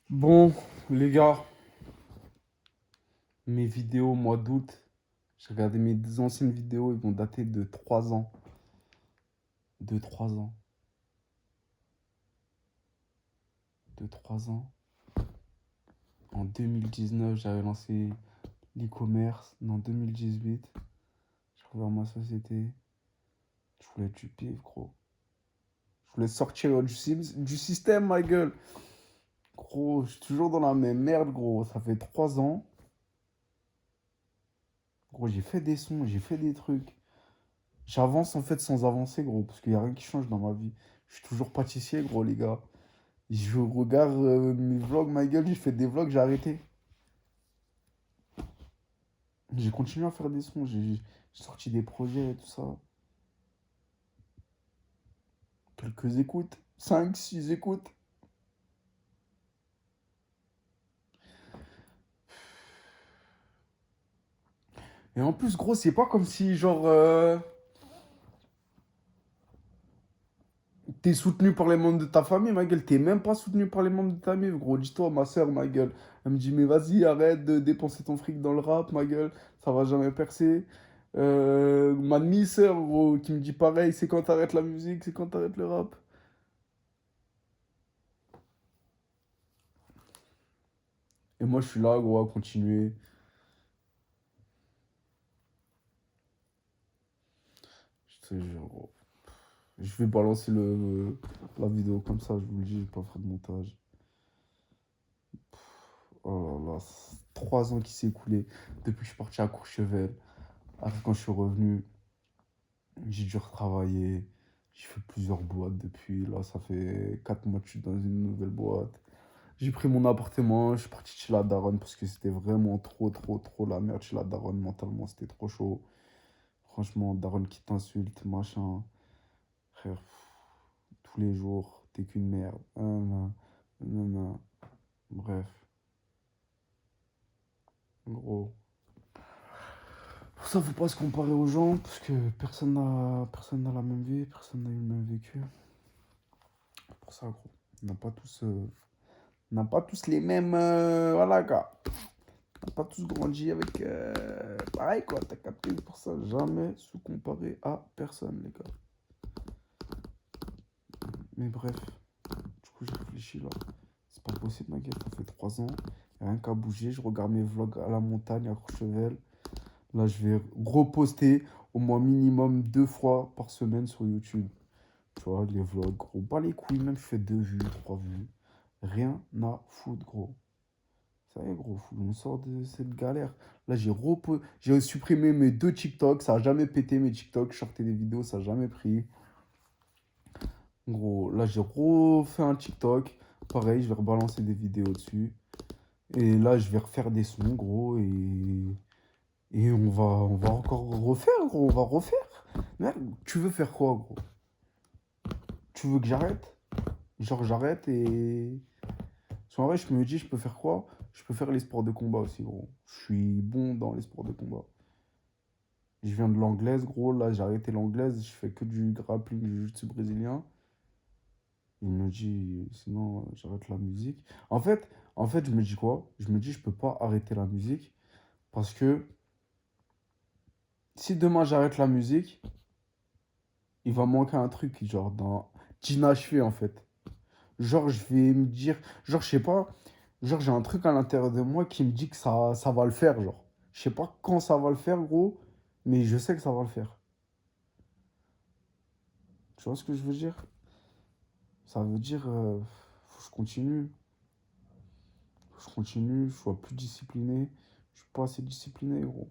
Bon, les gars, mes vidéos au mois d'août, j'ai regardé mes anciennes vidéos, ils vont dater de 3 ans. De 3 ans. De 3 ans. En 2019, j'avais lancé l'e-commerce. En 2018, j'ai ouvert ma société. Je voulais du pif, gros. Je voulais sortir du système, ma gueule. Gros, je suis toujours dans la même merde, gros. Ça fait 3 ans. Gros, j'ai fait des sons, j'ai fait des trucs. J'avance en fait sans avancer, gros, parce qu'il n'y a rien qui change dans ma vie. Je suis toujours pâtissier, gros, les gars. Je regarde mes vlogs, ma gueule, j'ai fait des vlogs, j'ai arrêté. J'ai continué à faire des sons, j'ai sorti des projets et tout ça. Quelques écoutes, 5 6 écoutes. Et en plus, gros, c'est pas comme si, genre, t'es soutenu par les membres de ta famille, ma gueule. T'es même pas soutenu par les membres de ta famille, gros. Dis-toi, ma soeur, ma gueule. Elle me dit, mais vas-y, arrête de dépenser ton fric dans le rap, ma gueule. Ça va jamais percer. Ma demi-sœur, gros, qui me dit pareil, c'est quand t'arrêtes la musique, c'est quand t'arrêtes le rap. Et moi, je suis là, gros, à continuer. Je te jure, gros. Je vais balancer la vidéo comme ça, je vous le dis, je vais pas faire de montage. Oh là là, 3 ans qui s'est écoulé depuis que je suis parti à Courchevel. Après, quand je suis revenu, j'ai dû retravailler. J'ai fait plusieurs boîtes depuis. Là, ça fait 4 mois que je suis dans une nouvelle boîte. J'ai pris mon appartement, je suis parti chez la daronne parce que c'était vraiment trop, trop, trop la merde chez la daronne. Mentalement, c'était trop chaud. Franchement, daronne qui t'insulte, machin. Frère, tous les jours, t'es qu'une merde. Ah, non, non, non. Bref, gros. Pour ça, faut pas se comparer aux gens, parce que personne n'a la même vie, personne n'a eu le même vécu. Pour ça, gros. On n'a pas tous les mêmes. Voilà, quoi. On n'a pas tous grandi avec. Pareil, quoi. T'as capté. Pour ça, jamais se comparer à personne, les gars. Mais bref, du coup, j'ai réfléchi là. C'est pas possible, ma gueule. Ça fait 3 ans. Y a rien qu'à bouger. Je regarde mes vlogs à la montagne, à Courchevel. Là, je vais reposter au moins minimum 2 fois par semaine sur YouTube. Tu vois, les vlogs, gros. Pas les couilles, même je fais 2 vues, 3 vues. Rien à foutre, gros. Ça y est, gros, on sort de cette galère. Là, j'ai supprimé mes 2 TikTok. Ça a jamais pété mes TikTok. Je sortais des vidéos, ça a jamais pris. Gros, là, j'ai refait un TikTok. Pareil, je vais rebalancer des vidéos dessus. Et là, je vais refaire des sons, gros. Et on va encore refaire, gros. On va refaire. Merde, tu veux faire quoi, gros? Tu veux que j'arrête? Genre, j'arrête et. En vrai, je me dis, je peux faire quoi? Je peux faire les sports de combat aussi, gros. Je suis bon dans les sports de combat. Je viens de l'anglaise, gros. Là, j'ai arrêté l'anglaise. Je fais que du grappling, du jiu-jitsu brésilien. Je me dis, sinon, j'arrête la musique. En fait, je me dis quoi? Je me dis, je peux pas arrêter la musique parce que si demain j'arrête la musique, il va manquer un truc, genre, d'inachevé, en fait. Genre, je vais me dire, genre, je sais pas, genre, j'ai un truc à l'intérieur de moi qui me dit que ça va le faire, genre. Je sais pas quand ça va le faire, gros, mais je sais que ça va le faire. Tu vois ce que je veux dire? Ça veut dire, faut que je continue. Faut que je continue, je sois plus discipliné. Je suis pas assez discipliné, gros.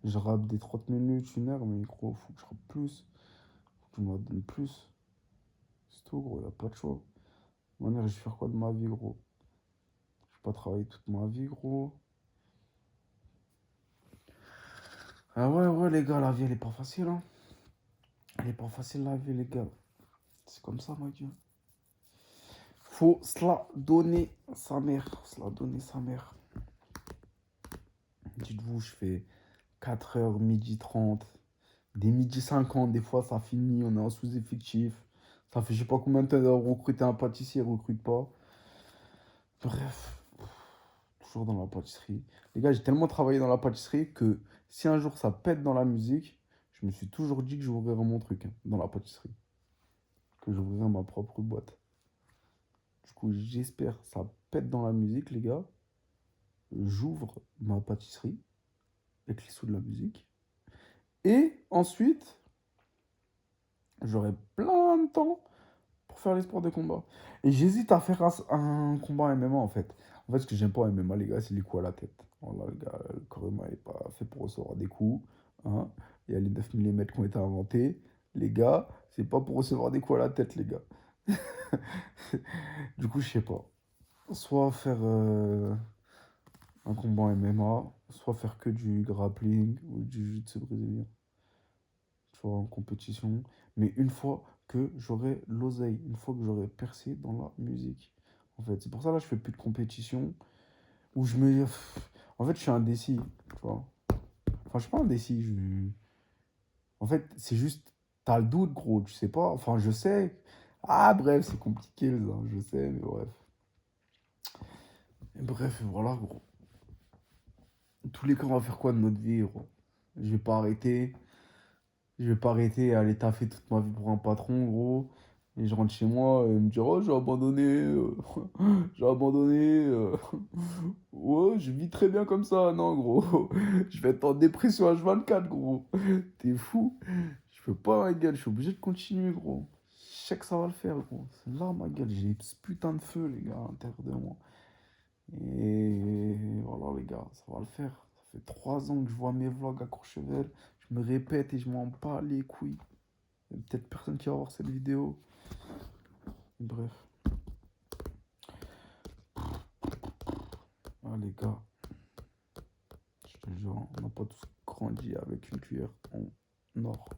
Je rappe des 30 minutes, 1 heure, mais gros, faut que je rappe plus. Faut que je me donne plus. C'est tout, gros, y a pas de choix. Maintenant, je vais faire quoi de ma vie, gros? Je vais pas travailler toute ma vie, gros. Ah ouais, ouais, les gars, la vie, elle est pas facile, hein. Elle est pas facile, la vie, les gars. C'est comme ça, ma Dieu. Faut se la donner sa mère. Se la donner sa mère. Dites-vous, je fais 4 heures, 12h30, des 12h50, des fois ça finit, on est en sous-effectif. Ça fait je sais pas combien de temps de recruter un pâtissier, recrute pas. Bref, toujours dans la pâtisserie. Les gars, j'ai tellement travaillé dans la pâtisserie que si un jour ça pète dans la musique, je me suis toujours dit que j'ouvrirais mon truc hein, dans la pâtisserie. Que j'ouvrirais ma propre boîte. Du coup, j'espère que ça pète dans la musique, les gars. J'ouvre ma pâtisserie avec les sous de la musique. Et ensuite, j'aurai plein de temps pour faire les sports de combat. Et j'hésite à faire un combat MMA en fait. En fait, ce que j'aime pas en MMA, les gars, c'est les coups à la tête. Voilà, les gars, le corps humain n'est pas fait pour recevoir des coups. Hein. Il y a les 9 mm qui ont été inventés. Les gars, c'est pas pour recevoir des coups à la tête, les gars. Du coup, je sais pas. Soit faire un combat MMA, soit faire que du grappling ou du jiu-jitsu brésilien. Tu vois, en compétition. Mais une fois que j'aurai l'oseille, une fois que j'aurai percé dans la musique. En fait, c'est pour ça là, je fais plus de compétition. Où je me. En fait, je suis indécis, tu vois. Enfin, je suis pas indécis. En fait, c'est juste. T'as le doute, gros. Tu sais pas. Enfin, je sais. Ah, bref, c'est compliqué, ça, je sais, mais bref. Et bref, voilà, gros. Tous les cas, on va faire quoi de notre vie, gros? Je vais pas arrêter. Je vais pas arrêter à aller taffer toute ma vie pour un patron, gros. Et je rentre chez moi et me dire, oh, j'ai abandonné, j'ai abandonné. Ouais, je vis très bien comme ça. Non, gros. Je vais être en dépression H24, gros. T'es fou. Je peux pas, ma gueule. Je suis obligé de continuer, gros. Je sais que ça va le faire, gros. C'est là, ma gueule. J'ai ce putain de feu, les gars, à l'intérieur de moi. Et voilà, les gars, ça va le faire. Ça fait 3 ans que je vois mes vlogs à Courchevel. Je me répète et je m'en bats les couilles. Il y a peut-être personne qui va voir cette vidéo. Bref. Ah, les gars, je te jure, on n'a pas tous grandi avec une cuillère en or.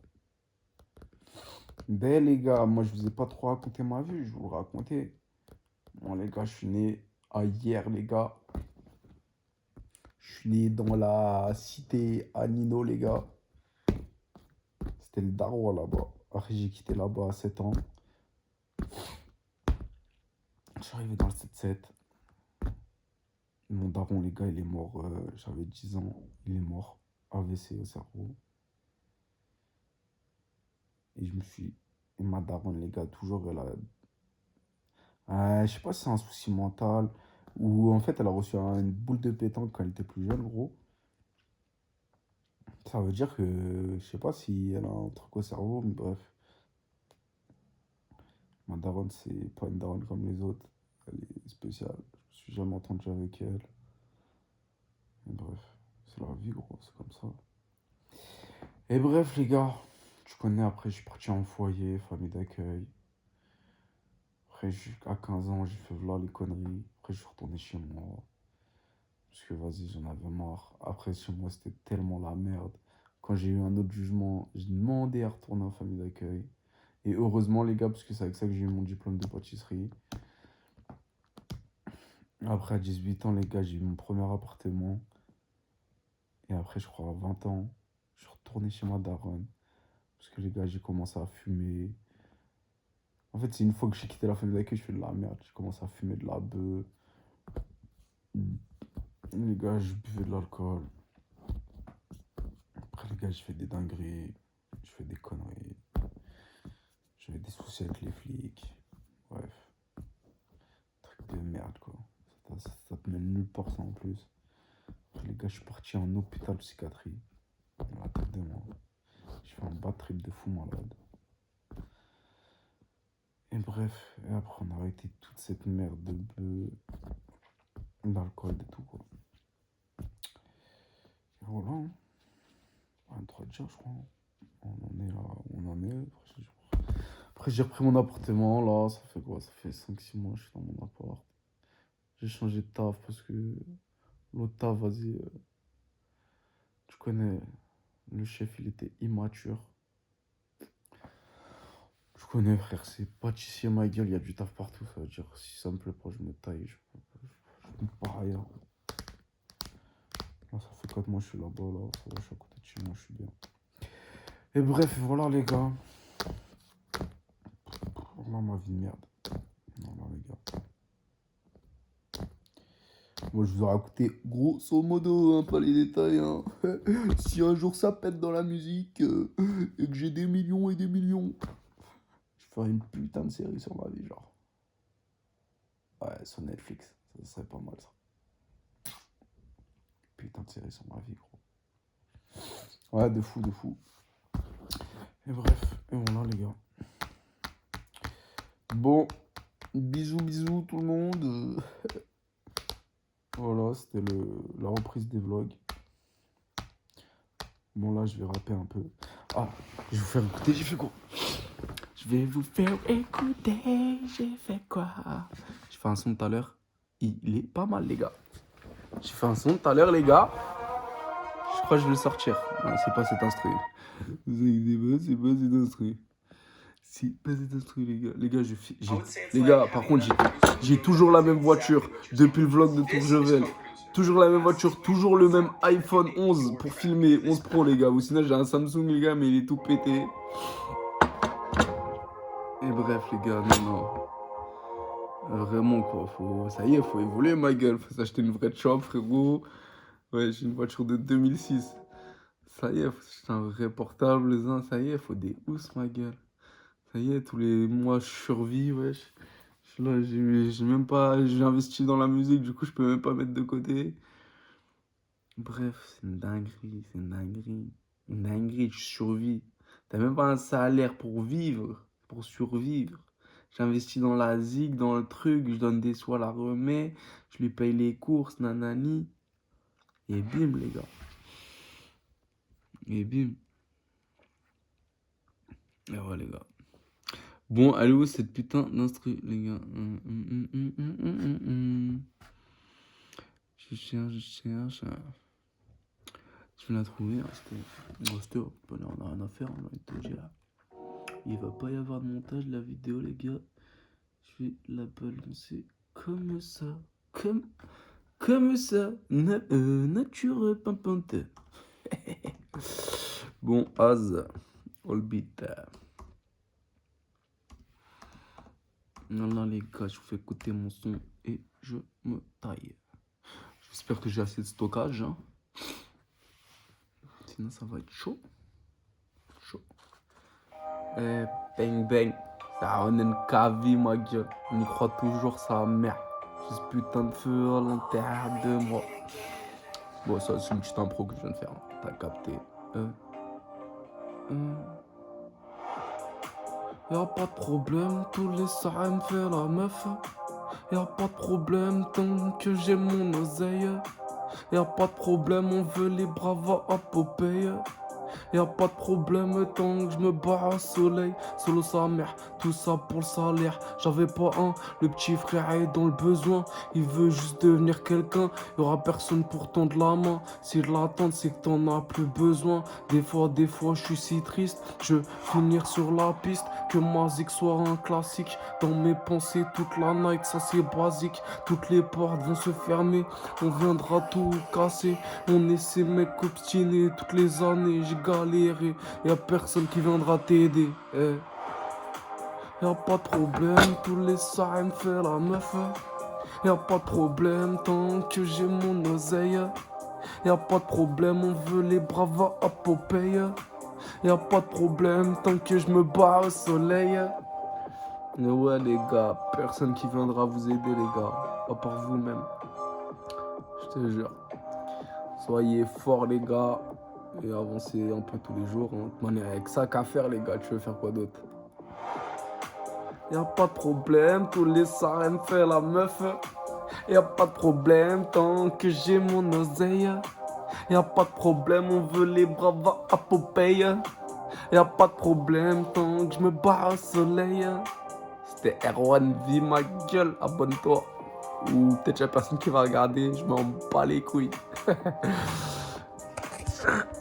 Ben, les gars, moi, je vous ai pas trop raconté ma vie, je vais vous le raconter. Bon, les gars, je suis né à hier, les gars. Je suis né dans la cité à Nino, les gars. C'était le Daroua là-bas. Après, j'ai quitté là-bas à 7 ans. Je suis arrivé dans le 7-7. Mon daron, les gars, il est mort. J'avais 10 ans. Il est mort. AVC au cerveau. Et je me suis. Et ma daronne, les gars, toujours, elle a. Je sais pas si c'est un souci mental. Ou en fait, elle a reçu une boule de pétanque quand elle était plus jeune, gros. Ça veut dire que. Je sais pas si elle a un truc au cerveau, mais bref. Ma daronne, c'est pas une daronne comme les autres. Elle est spéciale. Je me suis jamais entendu avec elle. Mais bref. C'est la vie, gros. C'est comme ça. Et bref, les gars. Tu connais, après, je suis parti en foyer, famille d'accueil. Après, à 15 ans, j'ai fait voilà les conneries. Après, je suis retourné chez moi. Parce que vas-y, j'en avais marre. Après, chez moi, c'était tellement la merde. Quand j'ai eu un autre jugement, j'ai demandé à retourner en famille d'accueil. Et heureusement, les gars, parce que c'est avec ça que j'ai eu mon diplôme de pâtisserie. Après, à 18 ans, les gars, j'ai eu mon premier appartement. Et après, je crois, à 20 ans, je suis retourné chez ma daronne. Parce que les gars, j'ai commencé à fumer. En fait, c'est une fois que j'ai quitté la famille d'accueil, je fais de la merde. J'ai commencé à fumer de la bœuf. Les gars, je buvais de l'alcool. Après, les gars, je fais des dingueries. Je fais des conneries. J'avais des soucis avec les flics. Bref, truc de merde, quoi. Ça te mène nulle part, ça, en plus. Après, les gars, je suis parti en hôpital psychiatrie. Dans la tête de moi. J'ai fait un bad trip de fou malade. Et bref, et après, on a arrêté toute cette merde de bœuf, d'alcool et tout, quoi. Et voilà, hein. Pas un droit de dire, je crois. On en est là où on en est. Après, j'ai repris mon appartement, là. Ça fait quoi? Ça fait 5-6 mois que je suis dans mon appart. J'ai changé de taf parce que l'autre taf, vas-y, tu connais, le chef, il était immature. Tu connais, frère, c'est pâtissier, ma gueule, il y a du taf partout. Ça veut dire, si ça me plaît pas, je me taille. Je me pars ailleurs. Là, ça fait 4 mois que je suis là-bas, là. Je suis à côté de chez moi, je suis bien. Et bref, voilà, les gars. Voilà ma vie de merde. Voilà, les gars. Moi, je vous aurais coûté grosso modo, hein, pas les détails. Hein. Si un jour ça pète dans la musique et que j'ai des millions et des millions, je ferai une putain de série sur ma vie, genre. Ouais, sur Netflix, ça serait pas mal ça. Putain de série sur ma vie, gros. Ouais, de fou, de fou. Et bref, et voilà les gars. Bon, bisous, bisous tout le monde. Voilà, c'était la reprise des vlogs. Bon, là, je vais rapper un peu. Ah, je vais vous faire écouter, j'ai fait quoi? Je vais vous faire écouter, j'ai fait quoi? J'ai fait un son tout à l'heure. Il est pas mal, les gars. J'ai fait un son tout à l'heure, les gars. Je crois que je vais le sortir. Non, c'est pas cet instru. C'est pas cet instru. C'est pas cet instru, les gars. Les gars, par contre, j'ai toujours la même voiture depuis le vlog de Tourgevel. Toujours la même voiture, toujours le même iPhone 11 pour filmer, 11 Pro les gars. Ou sinon j'ai un Samsung les gars, mais il est tout pété. Et bref les gars, non. Vraiment quoi, ça y est, faut évoluer ma gueule. Faut s'acheter une vraie shop frérot. Ouais, j'ai une voiture de 2006. Ça y est, faut s'acheter un vrai portable les uns. Ça y est, faut des housses ma gueule. Ça y est, tous les mois je survis, wesh. Là, j'ai même pas, j'ai investi dans la musique, du coup je peux même pas mettre de côté. Bref, c'est une dinguerie, c'est une dinguerie. Une dinguerie, tu survis. T'as même pas un salaire pour vivre, pour survivre. J'investis dans la zig, dans le truc, je donne des sous à la remet, je lui paye les courses, nanani. Et bim, les gars. Et bim. Et ouais, les gars. Bon, allez où cette putain d'instru, les gars? Je cherche. Je vais la trouver, hein, c'était on a rien à faire, on va te dire. Il va pas y avoir de montage de la vidéo, les gars. Je vais la balancer comme ça. Comme ça. Nature pimpante. Bon, Az. All beat. Non, les gars, je vous fais écouter mon son et je me taille. J'espère que j'ai assez de stockage. Hein. Sinon, ça va être chaud. Bang bang. Ça on a une cavie, ma gueule. On y croit toujours, sa mère. J'ai ce putain de feu à l'intérieur de moi. Bon, ça, c'est une petite impro que je viens de faire. T'as capté. Y'a pas de problème, tous les soirs, elle me fait la meuf. Y'a pas de problème, tant que j'ai mon oseille. Y'a pas de problème, on veut les bravas à Popeye. Y'a pas de problème tant que je me barre au soleil. Solo sa mère, tout ça pour le salaire. J'avais pas le petit frère est dans le besoin. Il veut juste devenir quelqu'un. Y'aura personne pour tendre la main. S'il l'attend, c'est que t'en as plus besoin. Des fois, je suis si triste. Je veux finir sur la piste. Que ma zig soit un classique. Dans mes pensées, toute la night, ça c'est basique. Toutes les portes vont se fermer. On viendra tout casser. On est ces mecs obstinés toutes les années. J'ai galéré, y'a personne qui viendra t'aider. Y'a pas de problème, tous les soirs elle me fait la meuf. Y'a pas de problème tant que j'ai mon oseille. Y'a pas de problème, on veut les bravas à Popeye. Y'a pas de problème tant que je me barre au soleil. Mais ouais les gars, personne qui viendra vous aider les gars, à part vous-même. Je te jure. Soyez forts les gars. Et avancez un peu tous les jours. Hein. De toute manière, avec ça qu'à faire, les gars, tu veux faire quoi d'autre? Y'a pas de problème, tous les soirs, elle me fait la meuf. Y'a pas de problème, tant que j'ai mon oseille. Y'a pas de problème, on veut les bravas à Popeye. Y'a pas de problème, tant que je me barre au soleil. C'était R1V, ma gueule, abonne-toi. Ou peut-être y'a personne qui va regarder, je m'en bats les couilles.